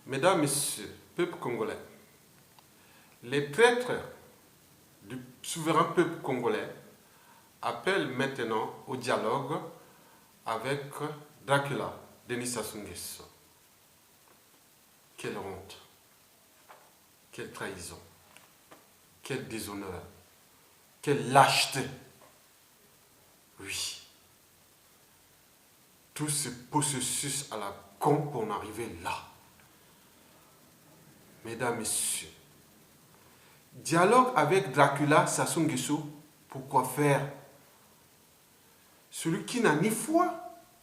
Mesdames, Messieurs, peuple congolais, les traîtres du souverain peuple congolais appellent maintenant au dialogue avec Dracula, Denis Sassou Nguesso. Quelle honte, quelle trahison, quel déshonneur, quelle lâcheté. Oui, tout ce processus à la con pour en arriver là. Mesdames, Messieurs, dialogue avec Dracula, Sassou Nguesso, pourquoi faire? Celui qui n'a ni foi,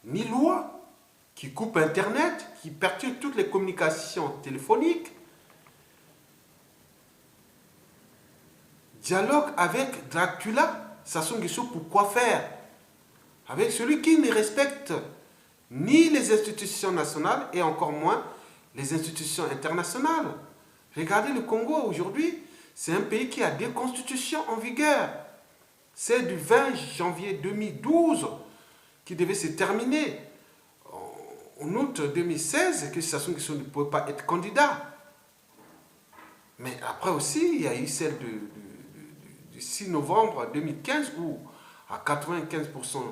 ni loi, qui coupe Internet, qui perturbe toutes les communications téléphoniques. Dialogue avec Dracula, Sassou Nguesso, pourquoi faire? Avec celui qui ne respecte ni les institutions nationales et encore moins les institutions internationales. Regardez le Congo aujourd'hui, c'est un pays qui a des constitutions en vigueur. C'est du 20 janvier 2012 qui devait se terminer. En août 2016, que Sassou Nguesso ne pouvait pas être candidat. Mais après aussi, il y a eu celle du 6 novembre 2015 où à 95%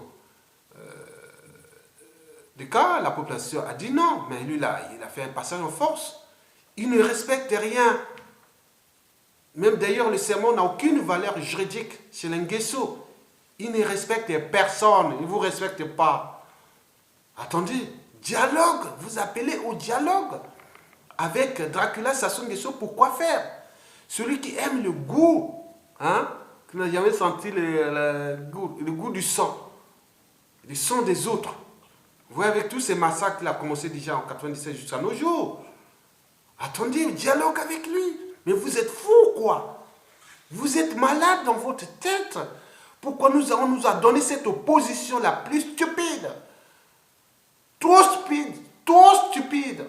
des cas, la population a dit non. Mais lui, là, il a fait un passage en force. Il ne respecte rien. Même d'ailleurs, le serment n'a aucune valeur juridique chez les Nguesso. Il ne respecte personne. Il ne vous respecte pas. Attendez, dialogue. Vous appelez au dialogue avec Dracula, Sassou Nguesso. Pourquoi faire? Celui qui aime le goût, hein, qui n'a jamais senti le goût du sang des autres. Vous voyez, avec tous ces massacres qu'il a commencé déjà en 97 jusqu'à nos jours. Attendez, dialogue avec lui. Mais vous êtes fou, quoi. Vous êtes malade dans votre tête. Pourquoi on nous a donné cette opposition la plus stupide? Trop stupide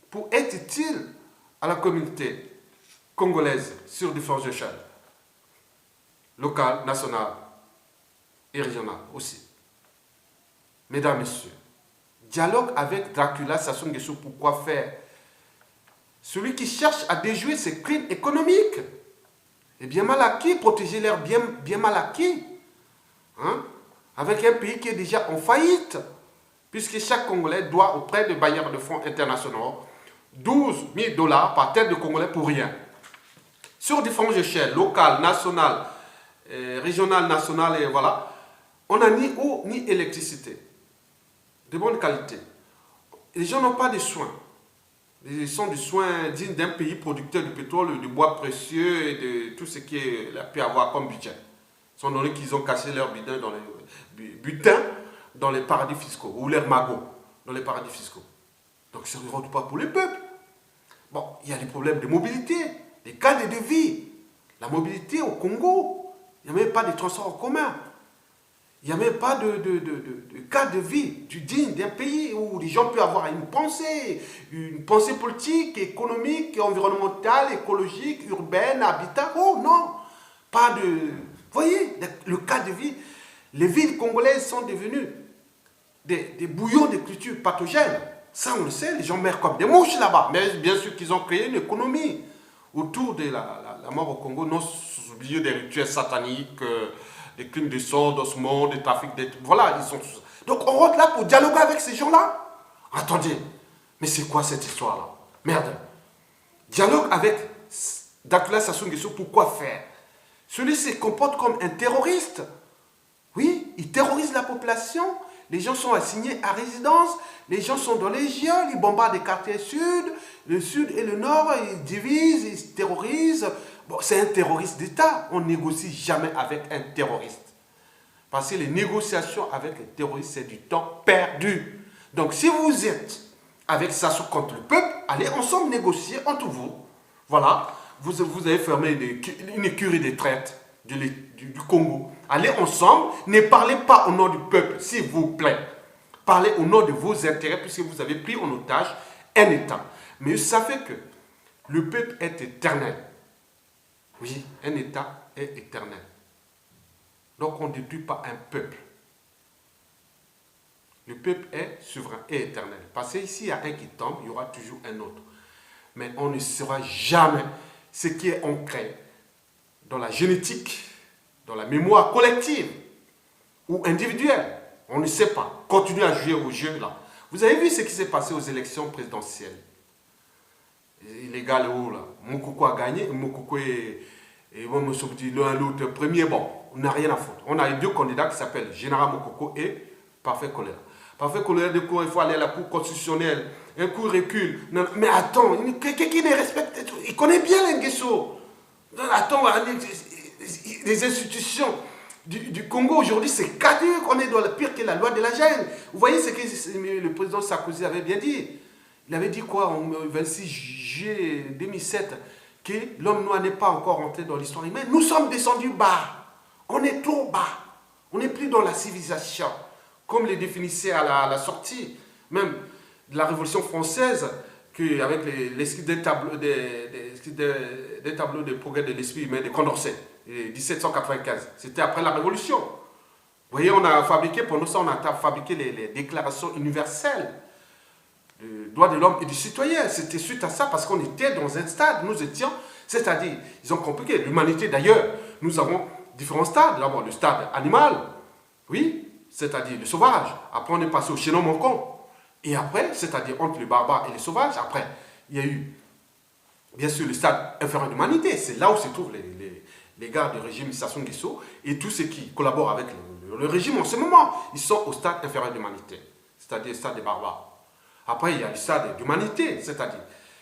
pour être utile à la communauté congolaise sur différentes échelles. Locale, nationale et régionale aussi. Mesdames, Messieurs, dialogue avec Dracula, Sassou Nguesso, pourquoi faire? Celui qui cherche à déjouer ses crimes économiques et bien mal acquis, protéger leurs bien mal acquis, hein? Avec un pays qui est déjà en faillite, puisque chaque Congolais doit auprès des bailleurs de fonds internationaux 12 000 $ par tête de Congolais pour rien. Sur différentes échelles, locales, nationales, régionales, nationales, et voilà, on n'a ni eau ni électricité de bonne qualité. Les gens n'ont pas de soins. Ils sont des soins dignes d'un pays producteur de pétrole, de bois précieux et de tout ce qu'il a pu avoir comme budget. Sont donné qu'ils ont caché leurs butins dans les paradis fiscaux, ou leurs magots dans les paradis fiscaux. Donc ça ne rentre pas pour le peuple. Bon, il y a des problèmes de mobilité, des cadres de vie. La mobilité au Congo, il n'y a même pas de transport en commun. Il n'y a même pas de cadre de vie digne d'un pays où les gens peuvent avoir une pensée politique, économique, environnementale, écologique, urbaine, habitat. Oh non, pas de... Vous voyez, le cadre de vie, les villes congolaises sont devenues des bouillons de cultures pathogènes. Ça, on le sait, les gens meurent comme des mouches là-bas. Mais bien sûr qu'ils ont créé une économie autour de la mort au Congo, non oublié des rituels sataniques, des crimes de sang, d'ossement, des trafics d'êtres. Voilà, ils sont tous... Donc on rentre là pour dialoguer avec ces gens-là. Attendez, mais c'est quoi cette histoire-là? Merde. Dialogue avec Dracula, Sassou Nguesso, pourquoi faire? Celui-ci se comporte comme un terroriste. Oui, il terrorise la population. Les gens sont assignés à résidence. Les gens sont dans les geôles. Ils bombardent les quartiers sud. Le sud et le nord, ils divisent, ils terrorisent. Bon, c'est un terroriste d'État. On ne négocie jamais avec un terroriste. Parce que les négociations avec les terroristes, c'est du temps perdu. Donc, si vous êtes avec Sassou contre le peuple, allez ensemble négocier entre vous. Voilà. Vous avez fermé une écurie de traite du Congo. Allez ensemble. Ne parlez pas au nom du peuple, s'il vous plaît. Parlez au nom de vos intérêts, puisque vous avez pris en otage un État. Mais ça fait que le peuple est éternel. Oui, un État est éternel. Donc on ne détruit pas un peuple. Le peuple est souverain et éternel. Parce qu'ici, il y a un qui tombe, il y aura toujours un autre. Mais on ne saura jamais ce qui est ancré dans la génétique, dans la mémoire collective ou individuelle. On ne sait pas. Continuez à jouer au jeu là. Vous avez vu ce qui s'est passé aux élections présidentielles. Les gars là-haut, là, Mokoko a gagné, Mokoko et l'un l'autre premier, bon, on n'a rien à foutre. On a eu deux candidats qui s'appellent Général Mokoko et Parfait Choléra. Parfait Choléra, de quoi il faut aller à la Cour constitutionnelle, un coup recule. Non, mais attends, quelqu'un qui ne respecte, il connaît bien l'Nguesso. Attends, les institutions du Congo aujourd'hui, c'est caduc, on est dans le pire que la loi de la jungle. Vous voyez ce que le président Sarkozy avait bien dit. Il avait dit quoi en 26 juillet 2007, que l'homme noir n'est pas encore rentré dans l'histoire humaine. Nous sommes descendus bas. On est trop bas. On n'est plus dans la civilisation, comme le définissait à la sortie même de la Révolution française, avec l'esprit des tableaux de progrès de l'esprit humain de Condorcet, 1795. C'était après la Révolution. Vous voyez, on a fabriqué, pour nous, on a fabriqué les déclarations universelles des droits de l'homme et du citoyen. C'était suite à ça, parce qu'on était dans un stade, nous étions, c'est-à-dire, ils ont compliqué. L'humanité, d'ailleurs, nous avons différents stades. D'abord, le stade animal, oui, c'est-à-dire le sauvage. Après, on est passé au chaînon manquant. Et après, c'est-à-dire entre les barbares et les sauvages, après, il y a eu, bien sûr, le stade inférieur d'humanité. C'est là où se trouvent les gars du régime Sassou Nguesso et tous ceux qui collaborent avec le régime en ce moment. Ils sont au stade inférieur d'humanité, c'est-à-dire le stade des barbares. Après, il y a le stade d'humanité, c'est-à-dire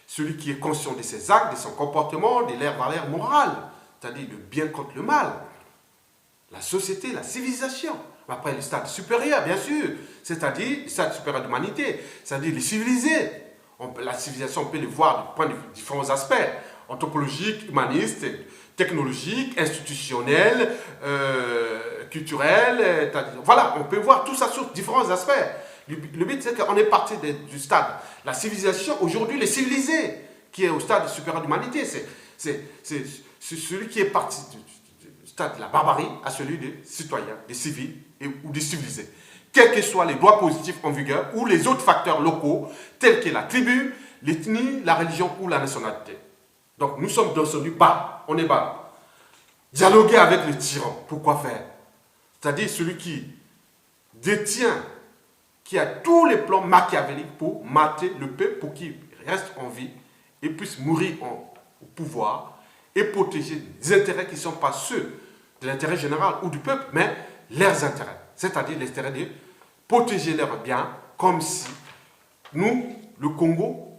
celui qui est conscient de ses actes, de son comportement, de leurs valeurs morales, c'est-à-dire le bien contre le mal, la société, la civilisation. Après, le stade supérieur, bien sûr, c'est-à-dire le stade supérieur d'humanité, c'est-à-dire les civilisés. La civilisation, on peut le voir du point de vue de différents aspects, anthropologiques, humanistes, technologiques, institutionnels, culturels. Voilà, on peut voir tout ça sur différents aspects. Le but, c'est qu'on est parti du stade. La civilisation, aujourd'hui, les civilisés, qui est au stade supérieur d'humanité, c'est celui qui est parti du stade de la barbarie à celui des citoyens, des civils ou des civilisés. Quels que soient les droits positifs en vigueur ou les autres facteurs locaux, tels que la tribu, l'ethnie, la religion ou la nationalité. Donc, nous sommes descendus bas. On est bas. Dialoguer avec le tyran. Pourquoi faire? C'est-à-dire celui qui détient, qui a tous les plans machiavéliques pour mater le peuple, pour qu'il reste en vie et puisse mourir au pouvoir et protéger des intérêts qui ne sont pas ceux de l'intérêt général ou du peuple, mais leurs intérêts. C'est-à-dire l'intérêt de protéger leurs biens, comme si nous, le Congo,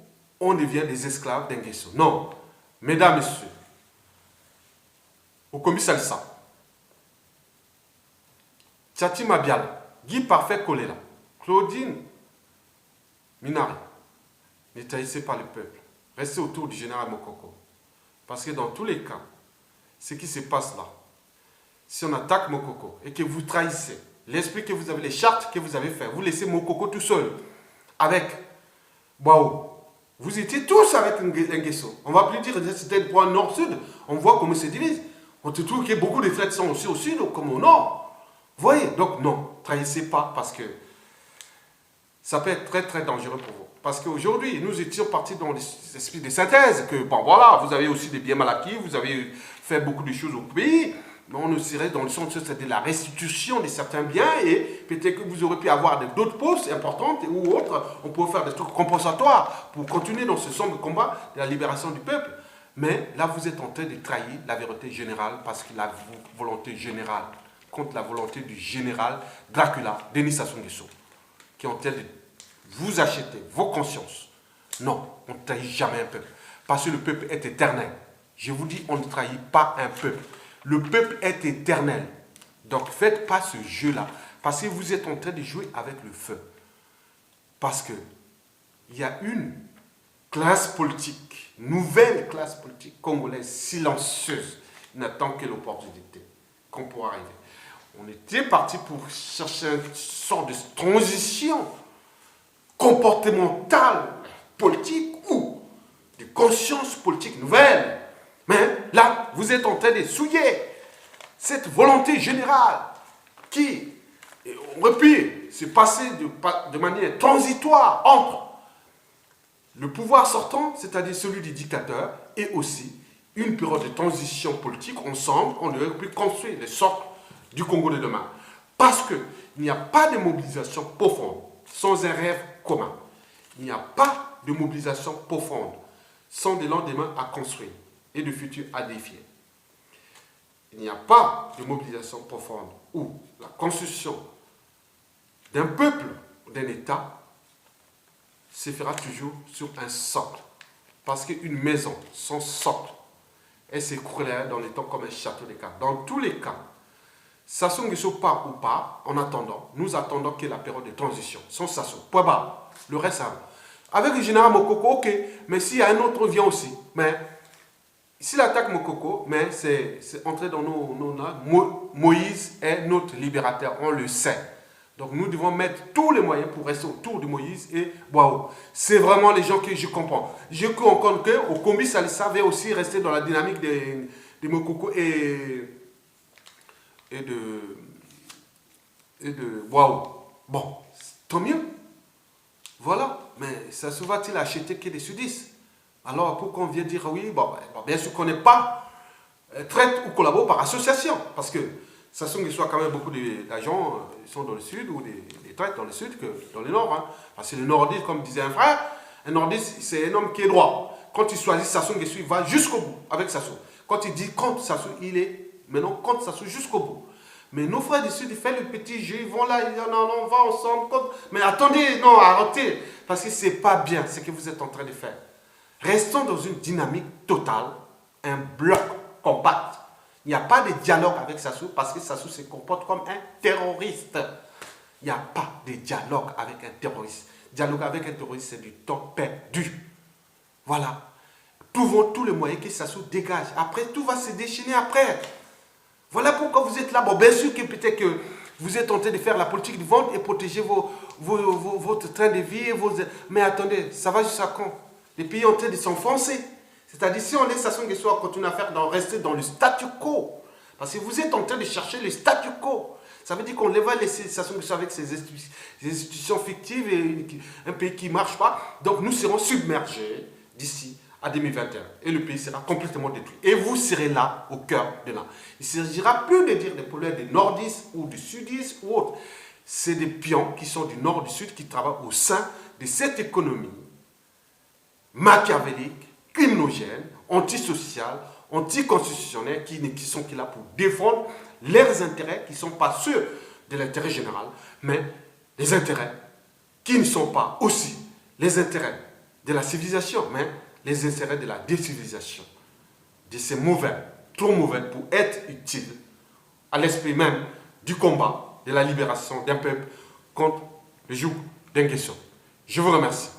on devient des esclaves d'un Nguesso. Non. Mesdames, Messieurs, Okomi Salsa, Tchati Mabiala, Guy Parfait Choléra, Claudine Minari, ne trahissez pas le peuple. Restez autour du général Mokoko. Parce que dans tous les cas, ce qui se passe là, si on attaque Mokoko et que vous trahissez l'esprit que vous avez, les chartes que vous avez faites, vous laissez Mokoko tout seul avec Bao. Vous étiez tous avec un Nguesso. On ne va plus dire que c'était le point nord-sud. On voit comment se divise. On te trouve que beaucoup de frères sont aussi au sud comme au nord. Vous voyez? Donc non, trahissez pas parce que ça peut être très très dangereux pour vous. Parce qu'aujourd'hui, nous étions partis dans l'esprit de synthèse, que bon voilà, vous avez aussi des biens mal acquis, vous avez fait beaucoup de choses au pays, mais on serait dans le sens de la restitution de certains biens et peut-être que vous aurez pu avoir d'autres postes importantes ou autres, on pourrait faire des trucs compensatoires pour continuer dans ce sombre combat de la libération du peuple. Mais là, vous êtes en train de trahir la vérité générale parce que la volonté générale contre la volonté du général Dracula, Denis Sassou Nguesso, qui est en train de vous acheter vos consciences. Non, on ne trahit jamais un peuple. Parce que le peuple est éternel. Je vous dis, on ne trahit pas un peuple. Le peuple est éternel. Donc, faites pas ce jeu-là. Parce que vous êtes en train de jouer avec le feu. Parce que il y a une classe politique, nouvelle classe politique congolaise silencieuse, n'attend que l'opportunité qu'on pourra arriver. On était parti pour chercher une sorte de transition comportementale, politique ou de conscience politique nouvelle. Mais là, vous êtes en train de souiller cette volonté générale qui aurait pu se passer de manière transitoire entre le pouvoir sortant, c'est-à-dire celui du dictateur, et aussi une période de transition politique. Ensemble, on aurait pu construire les socles du Congo de demain. Parce qu'il n'y a pas de mobilisation profonde sans un rêve commun. Il n'y a pas de mobilisation profonde sans des lendemains à construire et de futurs à défier. Il n'y a pas de mobilisation profonde où la construction d'un peuple, d'un État, se fera toujours sur un socle. Parce qu'une maison sans socle, elle s'écroulerait dans les temps comme un château de cartes. Dans tous les cas, Sassou Nguesso part ou pas, en attendant, nous attendons qu'il y ait la période de transition, sans Sassou. Point barre. Le reste, ça va. Avec le général Mokoko, ok, mais s'il y a un autre vient aussi, mais s'il attaque Mokoko, mais c'est entré dans nos Moïse est notre libérateur, on le sait. Donc nous devons mettre tous les moyens pour rester autour de Moïse et waouh. C'est vraiment les gens que je comprends. Je crois encore qu'au Kombi, ça savait aussi rester dans la dynamique de Mokoko et de waouh. Bon, tant mieux. Voilà, mais ça se va-t-il acheter que des sudistes? Alors pourquoi on vient dire oui, bon, bien sûr qu'on n'est pas traite ou collabore par association, parce que Sassou Nguesso a quand même beaucoup d'agents, ils sont dans le sud, ou des traites dans le sud que dans le nord. Hein. Parce que le nordiste, comme disait un frère, un nordiste, c'est un homme qui est droit. Quand il choisit Sassou Nguesso, il va jusqu'au bout avec Sassou. Quand il dit contre Sassou, il est maintenant contre Sassou jusqu'au bout. Mais nos frères du Sud, ils font le petit jeu, ils vont là, ils disent non, on va ensemble. Mais attendez, non, arrêtez. Parce que ce n'est pas bien ce que vous êtes en train de faire. Restons dans une dynamique totale, un bloc compact. Il n'y a pas de dialogue avec Sassou parce que Sassou se comporte comme un terroriste. Il n'y a pas de dialogue avec un terroriste. Dialogue avec un terroriste, c'est du temps perdu. Voilà. Trouvons tous les moyens que Sassou dégage. Après, tout va se déchaîner après. Voilà pourquoi vous êtes là. Bon, bien sûr que peut-être que vous êtes en train de faire la politique de vente et protéger votre train de vie. Mais attendez, ça va jusqu'à quand? Les pays sont en train de s'enfoncer. C'est-à-dire, si on laisse Sassou Nguesso continuer à faire, rester dans le statu quo, parce que vous êtes en train de chercher le statu quo, ça veut dire qu'on va laisser Sassou Nguesso avec ses institutions fictives et un pays qui ne marche pas. Donc, nous serons submergés d'ici à 2021 et le pays sera complètement détruit. Et vous serez là, au cœur de là. Il ne s'agira plus de dire des problèmes des nordistes ou des sudistes ou autres. C'est des pions qui sont du nord, du sud, qui travaillent au sein de cette économie machiavélique, criminogène, antisociale, anticonstitutionnelle, qui sont là pour défendre leurs intérêts, qui ne sont pas ceux de l'intérêt général, mais les intérêts qui ne sont pas aussi les intérêts de la civilisation, mais les intérêts de la décivilisation, de ces mauvais, trop mauvais pour être utiles à l'esprit même du combat, de la libération d'un peuple contre le joug d'un Nguesso. Je vous remercie.